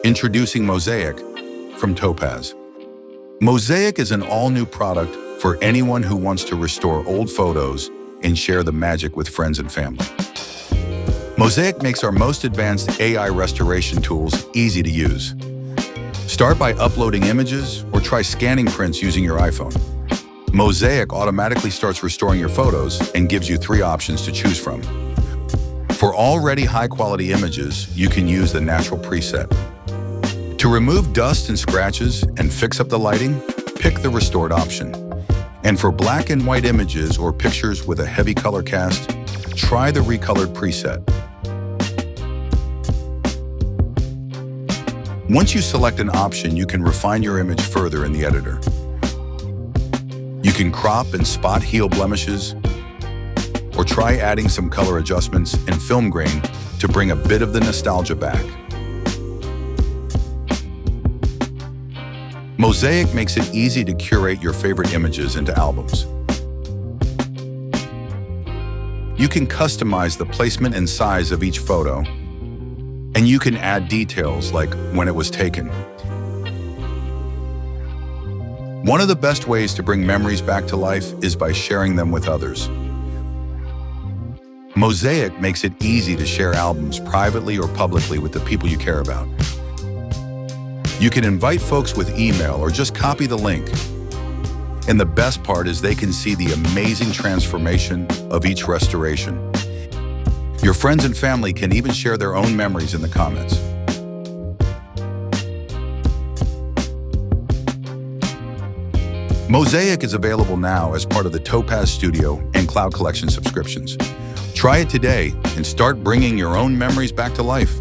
Introducing Mosaic from Topaz. Mosaic is an all-new product for anyone who wants to restore old photos and share the magic with friends and family. Mosaic makes our most advanced AI restoration tools easy to use. Start by uploading images or try scanning prints using your iPhone. Mosaic automatically starts restoring your photos and gives you 3 options to choose from. For already high-quality images, you can use the natural preset. To remove dust and scratches and fix up the lighting, pick the restored option. And for black and white images or pictures with a heavy color cast, try the recolored preset. Once you select an option, you can refine your image further in the editor. You can crop and spot heel blemishes, or try adding some color adjustments and film grain to bring a bit of the nostalgia back. Mosaic makes it easy to curate your favorite images into albums. You can customize the placement and size of each photo, and you can add details like when it was taken. One of the best ways to bring memories back to life is by sharing them with others. Mosaic makes it easy to share albums privately or publicly with the people you care about. You can invite folks with email or just copy the link. And the best part is they can see the amazing transformation of each restoration. Your friends and family can even share their own memories in the comments. Mosaic is available now as part of the Topaz Studio and Cloud Collection subscriptions. Try it today and start bringing your own memories back to life.